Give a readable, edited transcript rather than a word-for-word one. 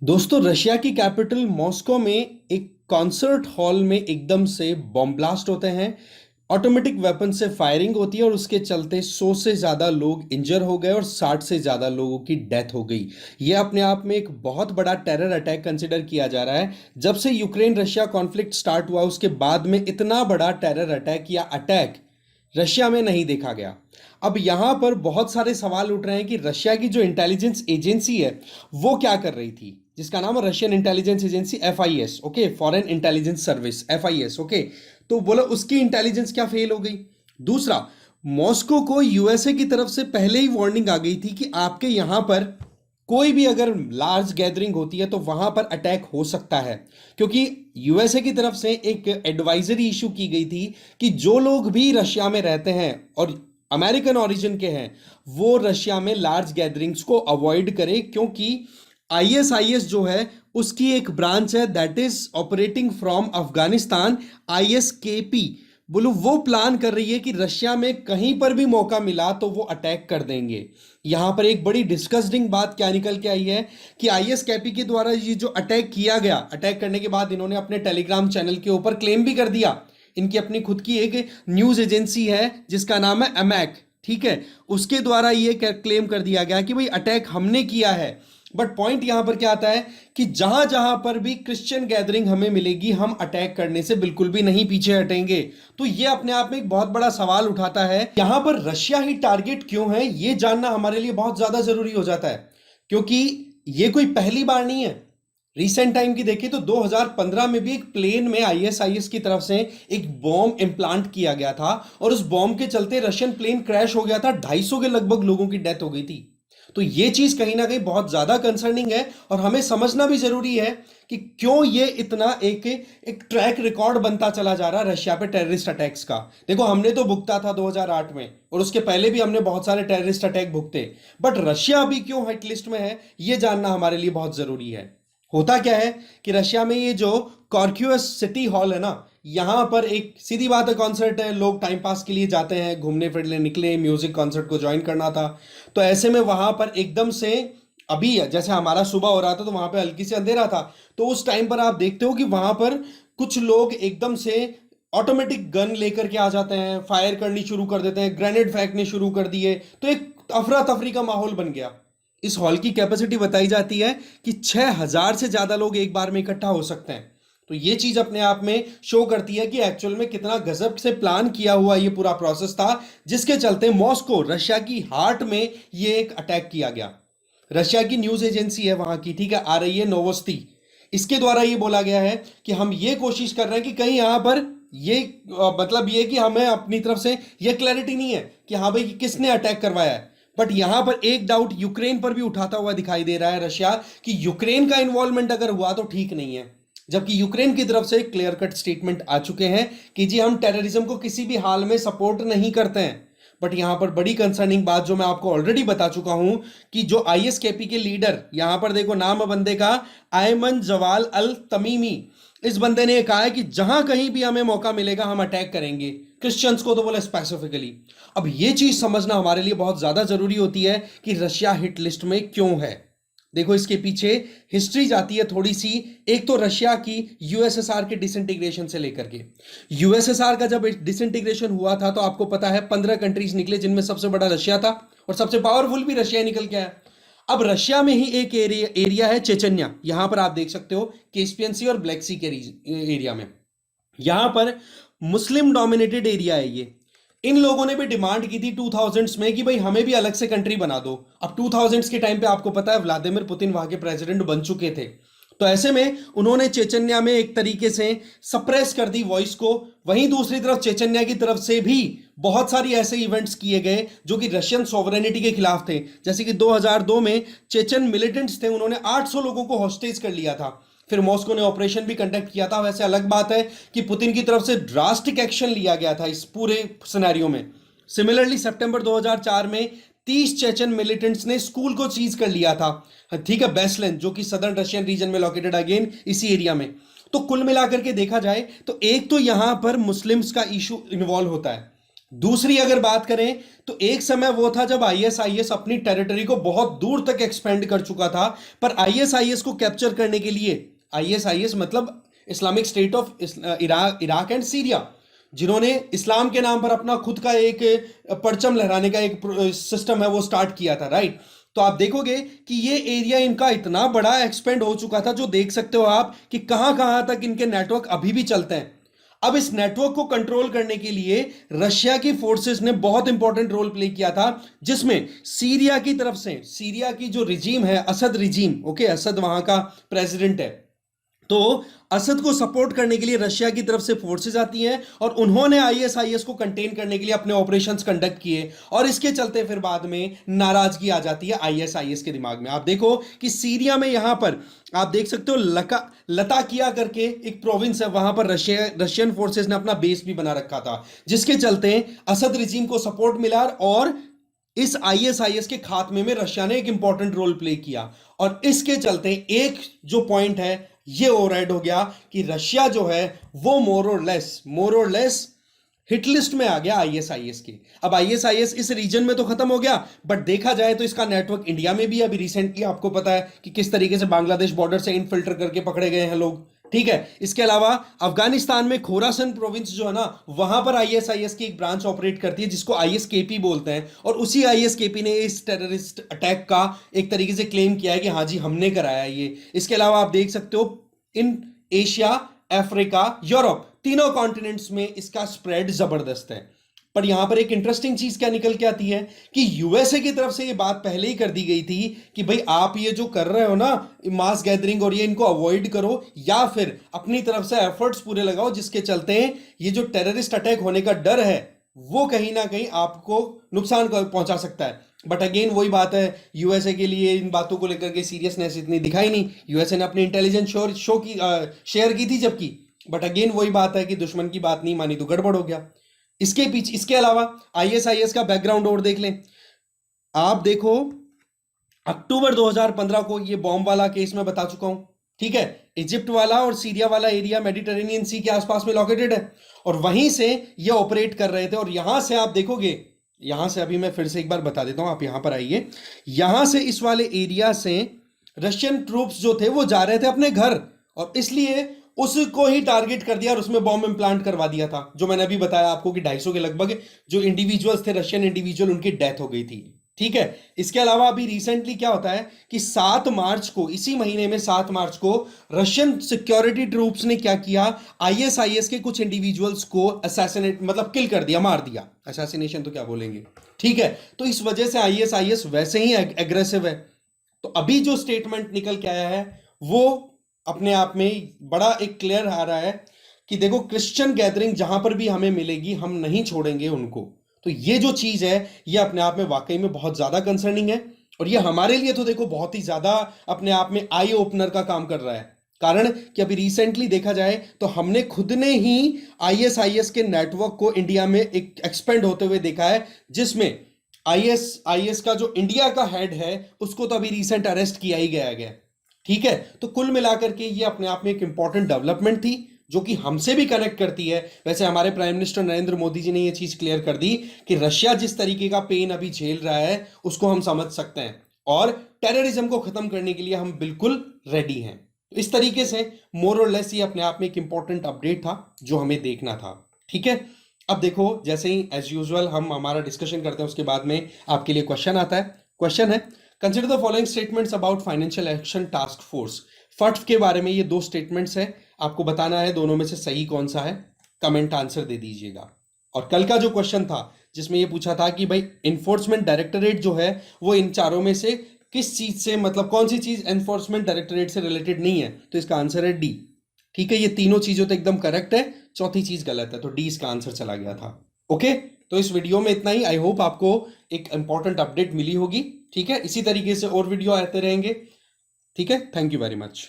दोस्तों, रशिया की capital Moscow में एक कॉन्सर्ट हॉल में एकदम से बॉम्ब ब्लास्ट होते हैं। ऑटोमेटिक वेपन से फायरिंग होती है और उसके चलते 100 से ज़्यादा लोग इंजर हो गए और 60 से ज़्यादा लोगों की डेथ हो गई। यह अपने आप में एक बहुत बड़ा टेरर अटैक कंसिडर किया जा रहा है। जब से यूक्रेन रशिया कॉन्फ्लिक्ट स्टार्ट हुआ उसके बाद में इतना बड़ा टेरर अटैक या अटैक रशिया में नहीं देखा गया। अब यहां पर बहुत सारे सवाल उठ रहे हैं कि रशिया की जो इंटेलिजेंस एजेंसी है वो क्या कर रही थी, जिसका नाम है Russian intelligence agency FIS। Okay, foreign intelligence service FIS। Okay, तो बोला उसकी इंटेलिजेंस क्या फेल हो गई। दूसरा, मॉस्को को यूएसए की तरफ से पहले ही वार्निंग आ गई थी कि आपके यहां पर कोई भी अगर लार्ज गैदरिंग होती है तो वहां पर अटैक हो सकता है, क्योंकि यूएसए की तरफ से एक एडवाइजरी इशू की गई थी कि जो लोग भी रशिया में रहते हैं और अमेरिकन ओरिजिन के हैं वो रशिया में लार्ज गैदरिंग्स को अवॉइड करें, क्योंकि ISIS जो है उसकी एक ब्रांच है that is operating from Afghanistan, ISKP। बोलो वो प्लान कर रही है कि रशिया में कहीं पर भी मौका मिला तो वो अटैक कर देंगे। यहां पर एक बड़ी डिस्कस्टिंग बात क्या निकल के आई है कि ISKP के द्वारा ये जो अटैक किया गया, अटैक करने के बाद इन्होंने अपने टेलीग्राम चैनल के ऊपर क्लेम भी कर दिया। इनकी अपनी खुद की एक न्यूज एजेंसी है जिसका नाम है अमैक, ठीक है, उसके द्वारा ये क्लेम कर दिया गया कि भाई अटैक हमने किया है। बट पॉइंट यहां पर क्या आता है कि जहां जहां पर भी क्रिश्चियन गैदरिंग हमें मिलेगी हम अटैक करने से बिल्कुल भी नहीं पीछे हटेंगे। तो ये अपने आप में एक बहुत बड़ा सवाल उठाता है, यहां पर रशिया ही टारगेट क्यों है ये जानना हमारे लिए बहुत ज्यादा जरूरी हो जाता है, क्योंकि ये कोई पहली बार नहीं है। रिसेंट टाइम की देखिए तो 2015 में भी एक प्लेन में ISIS की तरफ से एक बॉम्ब इम्प्लांट किया गया था और उस बॉम्ब के चलते रशियन प्लेन क्रैश हो गया था, 250 के लगभग लोगों की डेथ हो गई थी। तो ये चीज कहीं ना कहीं बहुत ज्यादा कंसर्निंग है और हमें समझना भी जरूरी है कि क्यों ये इतना एक एक ट्रैक रिकॉर्ड बनता चला जा रहा है रशिया पे टेररिस्ट अटैक्स का। देखो, हमने तो भुगता था 2008 में और उसके पहले भी हमने बहुत सारे टेररिस्ट अटैक भुगते, बट रशिया अभी क्यों हिट लिस्ट में है ये जानना हमारे लिए बहुत जरूरी है। होता क्या है कि रशिया में ये जो कॉर्क्यूस सिटी हॉल है ना, यहां पर एक सीधी बात है, कॉन्सर्ट है, लोग टाइम पास के लिए जाते हैं, घूमने फिरने निकले, म्यूजिक कॉन्सर्ट को ज्वाइन करना था। तो ऐसे में वहां पर एकदम से अभी जैसे हमारा सुबह हो रहा था तो वहां पे हल्की से अंधेरा था, तो उस टाइम पर आप देखते हो कि वहां पर कुछ लोग एकदम से ऑटोमेटिक गन लेकर के आ जाते हैं, फायर करनी शुरू कर देते हैं, ग्रेनेड फेंकने शुरू कर दिए, तो एक अफरा तफरी का माहौल बन गया। इस हॉल की कैपेसिटी बताई जाती है कि 6000 से ज्यादा लोग एक बार में इकट्ठा हो सकते हैं। तो ये चीज अपने आप में शो करती है कि एक्चुअल में कितना गजब से प्लान किया हुआ ये पूरा प्रोसेस था, जिसके चलते मॉस्को रशिया की हार्ट में ये एक अटैक किया गया। रशिया की न्यूज एजेंसी है वहां की, ठीक है, आ रही है नोवोस्ती, इसके द्वारा ये बोला गया है कि हम ये कोशिश कर रहे हैं कि कहीं यहां पर ये मतलब ये कि हमें अपनी तरफ से ये क्लैरिटी नहीं है कि हाँ भाई किसने अटैक करवाया है। बट यहां पर एक डाउट यूक्रेन पर भी उठाता हुआ दिखाई दे रहा है रशिया कि यूक्रेन का इन्वॉल्वमेंट अगर हुआ तो ठीक नहीं है, जबकि यूक्रेन की तरफ से क्लियर कट स्टेटमेंट आ चुके हैं कि जी हम टेररिज्म को किसी भी हाल में सपोर्ट नहीं करते हैं। बट यहां पर बड़ी कंसर्निंग बात जो मैं आपको ऑलरेडी बता चुका हूं कि जो ISKP के लीडर, यहां पर देखो नाम है बंदे का, आयमन जवाल अल तमीमी, इस बंदे ने कहा है कि जहां कहीं भी हमें मौका मिलेगा हम अटैक करेंगे, क्रिश्चियंस को तो बोला स्पेसिफिकली। अब ये चीज समझना हमारे लिए बहुत ज्यादा जरूरी होती है कि रशिया हिट लिस्ट में क्यों है। देखो, इसके पीछे हिस्ट्री जाती है थोड़ी सी। एक तो रशिया की USSR के डिसइंटीग्रेशन से लेकर के, USSR का जब डिसइंटीग्रेशन हुआ था तो आपको पता है 15 कंट्रीज निकले जिनमें सबसे बड़ा रशिया था और सबसे पावरफुल भी रशिया निकल के आया। अब रशिया में ही एक एरिया है चेचन्या, यहां पर आप देख सकते हो कैस्पियन सी और ब्लैक सी के एरिया में, यहां पर मुस्लिम डोमिनेटेड एरिया है ये। इन लोगों ने भी डिमांड की थी 2000s में कि भाई हमें भी अलग से कंट्री बना दो। अब 2000s के टाइम पे आपको पता है व्लादिमीर पुतिन वहां के प्रेसिडेंट बन चुके थे, तो ऐसे में उन्होंने चेचन्या में एक तरीके से सप्रेस कर दी वॉइस को। वहीं दूसरी तरफ चेचन्या की तरफ से भी बहुत सारी ऐसे इवेंट्स किए गए जो कि रशियन सॉवरेनिटी के खिलाफ थे, जैसे कि 2002 में चेचन मिलिटेंट्स थे, उन्होंने 800 लोगों को हॉस्टेज कर लिया था। फिर मॉस्को ने ऑपरेशन भी कंडक्ट किया था। वैसे अलग बात है कि पुतिन की तरफ से ड्रास्टिक एक्शन लिया गया था इस पूरे सिनेरियो में। सिमिलरली सितंबर 2004 में 30 चेचन मिलिटेंट्स ने स्कूल को सीज कर लिया था, ठीक है, बेस्लेन, जो कि सदर्न रशियन रीजन में लोकेटेड अगेन इसी एरिया में। तो कुल मिलाकर के देखा जाए तो एक तो यहां पर मुस्लिम्स का इशू इन्वॉल्व होता है, दूसरी अगर बात करें तो एक समय वो था जब आईएसआईएस अपनी टेरिटरी को बहुत दूर तक एक्सपेंड कर चुका था, पर आईएसआईएस को कैप्चर करने के लिए, आईएसआईएस मतलब Islamic state of Iraq and Syria, जिन्होंने इस्लाम के नाम पर अपना खुद का एक परचम लहराने का एक सिस्टम है वो स्टार्ट किया था, राइट। तो आप देखोगे कि ये एरिया इनका इतना बड़ा एक्सपेंड हो चुका था, जो देख सकते हो आप कि कहां कहां तक इनके नेटवर्क अभी भी चलते हैं। अब इस नेटवर्क को कंट्रोल करने के लिए रशिया की फोर्सेस ने बहुत इंपॉर्टेंट रोल प्ले किया था, जिसमें सीरिया की तरफ से, सीरिया की जो रिजीम है, असद रिजीम, ओके, असद वहां का प्रेसिडेंट है, तो असद को सपोर्ट करने के लिए रशिया की तरफ से फोर्सेस आती हैं और उन्होंने आईएसआईएस को कंटेन करने के लिए अपने ऑपरेशंस कंडक्ट किए, और इसके चलते फिर बाद में नाराजगी आ जाती है आईएसआईएस के दिमाग में। आप देखो कि सीरिया में यहां पर आप देख सकते हो लताकिया करके एक प्रोविंस है, वहां पर रशियन फोर्सेस ने अपना बेस भी बना रखा था, जिसके चलते असद रिजीम को सपोर्ट मिला और इस आईएसआईएस के खात्मे में रशिया ने एक इंपॉर्टेंट रोल प्ले किया। और इसके चलते एक जो पॉइंट है ये ओवरराइड हो गया कि रशिया जो है वो मोर और लेस हिट लिस्ट में आ गया आईएसआईएस के। अब आईएसआईएस इस रीजन में तो खत्म हो गया, बट देखा जाए तो इसका नेटवर्क इंडिया में भी, अभी रिसेंटली आपको पता है कि किस तरीके से बांग्लादेश बॉर्डर से इनफिल्टर करके पकड़े गए हैं लोग, ठीक है। इसके अलावा अफगानिस्तान में खोरासन प्रोविंस जो है ना, वहां पर आईएसआईएस की एक ब्रांच ऑपरेट करती है जिसको आईएसकेपी बोलते हैं, और उसी आईएसकेपी ने इस टेररिस्ट अटैक का एक तरीके से क्लेम किया है कि हाँ जी हमने कराया ये। इसके अलावा आप देख सकते हो इन एशिया, अफ्रीका, यूरोप, तीनों कॉन्टिनेंट्स में इसका स्प्रेड जबरदस्त है। पर यहां पर एक इंटरेस्टिंग चीज क्या निकल के आती है कि यूएसए की तरफ से ये बात पहले ही कर दी गई थी कि भाई आप ये जो कर रहे हो ना मास गैदरिंग और ये, इनको अवॉइड करो या फिर अपनी तरफ से एफर्ट्स पूरे लगाओ, जिसके चलते ये जो टेररिस्ट अटैक होने का डर है वो कहीं ना कहीं आपको नुकसान पहुंचा सकता है। बट अगेन वही बात है, यूएसए के लिए इन बातों को लेकर के सीरियसनेस इतनी दिखाई नहीं, यूएसए ने अपनी इंटेलिजेंस शेयर की थी जबकि, बट अगेन वही बात है कि दुश्मन की बात नहीं मानी तो गड़बड़ हो गया। इसके पीछे, इसके अलावा आईएसआईएस का बैकग्राउंड और देख लें। आप देखो अक्टूबर 2015 को ये बॉम्ब वाला केस मैं बता चुका हूं, ठीक है। इजिप्ट वाला और सीरिया वाला एरिया मेडिटेरेनियन सी के आसपास में लोकेटेड है और वहीं से ये ऑपरेट कर रहे थे। और यहां से आप देखोगे, यहां से अभी मैं फिर से एक बार बता देता हूं, आप यहां पर आइए, यहां से इस वाले एरिया से रशियन ट्रूप्स जो थे वो जा रहे थे अपने घर, और इसलिए उसको ही टारगेट कर दिया और उसमें बॉम्ब इम्प्लांट करवा दिया था। जो मैंने अभी बताया आपको कि 250 के लगभग जो इंडिविजुअल्स थे, रशियन इंडिविजुअल, उनकी डेथ हो गई थी, ठीक है। इसके अलावा अभी रिसेंटली क्या होता है कि 7 मार्च को, इसी महीने में 7 मार्च को रशियन सिक्योरिटी ट्रूप्स ने क्या किया, आईएसआईएस के कुछ इंडिविजुअल्स को असैसिनेट, मतलब किल कर दिया, मार दिया, असैसिनेशन तो क्या बोलेंगे, ठीक है। तो इस वजह से आईएसआईएस वैसे ही एग्रेसिव है। तो अभी जो स्टेटमेंट निकल के आया है वो अपने आप में बड़ा एक क्लियर आ रहा है कि देखो क्रिश्चियन गैदरिंग जहां पर भी हमें मिलेगी हम नहीं छोड़ेंगे उनको। तो ये जो चीज है ये अपने आप में वाकई में बहुत ज्यादा कंसर्निंग है, और ये हमारे लिए तो देखो बहुत ही ज्यादा अपने आप में आई ओपनर का काम कर रहा है। कारण कि अभी रिसेंटली देखा जाए तो हमने खुद ने ही आईएसआईएस के नेटवर्क को इंडिया में एक एक्सपेंड होते हुए देखा है, जिसमें आईएसआईएस का जो इंडिया का हेड है उसको तो अभी रिसेंट अरेस्ट किया ही गया, ठीक है। तो कुल मिलाकर के ये अपने आप में एक इंपॉर्टेंट डेवलपमेंट थी जो कि हमसे भी कनेक्ट करती है। वैसे हमारे प्राइम मिनिस्टर नरेंद्र मोदी जी ने ये चीज क्लियर कर दी कि रशिया जिस तरीके का पेन अभी झेल रहा है उसको हम समझ सकते हैं, और टेररिज्म को खत्म करने के लिए हम बिल्कुल रेडी हैं। तो इस तरीके से मोर और लेस ये अपने आप में एक इंपॉर्टेंट अपडेट था जो हमें देखना था, ठीक है। अब देखो जैसे ही एज यूजुअल हम हमारा डिस्कशन करते हैं उसके बाद में आपके लिए क्वेश्चन आता है। क्वेश्चन है, consider the following statements about financial action task force. FATF के बारे में ये 2 स्टेटमेंट्स हैं, आपको बताना है दोनों में से सही कौन सा है, कमेंट आंसर दे दीजिएगा। और कल का जो क्वेश्चन था जिसमें ये पूछा था कि भाई इन्फोर्समेंट डायरेक्टरेट जो है वो इन चारों में से किस चीज से, मतलब कौन सी चीज एनफोर्समेंट डायरेक्टरेट से रिलेटेड नहीं है, तो इसका आंसर है डी, ठीक है। ये तीनों चीजों तो एकदम करेक्ट है, चौथी चीज गलत है, तो डी इसका आंसर चला गया था। ओके, तो इस वीडियो में इतना ही। आई होप आपको एक इंपॉर्टेंट अपडेट मिली होगी, ठीक है। इसी तरीके से और वीडियो आते रहेंगे, ठीक है। Thank you very much.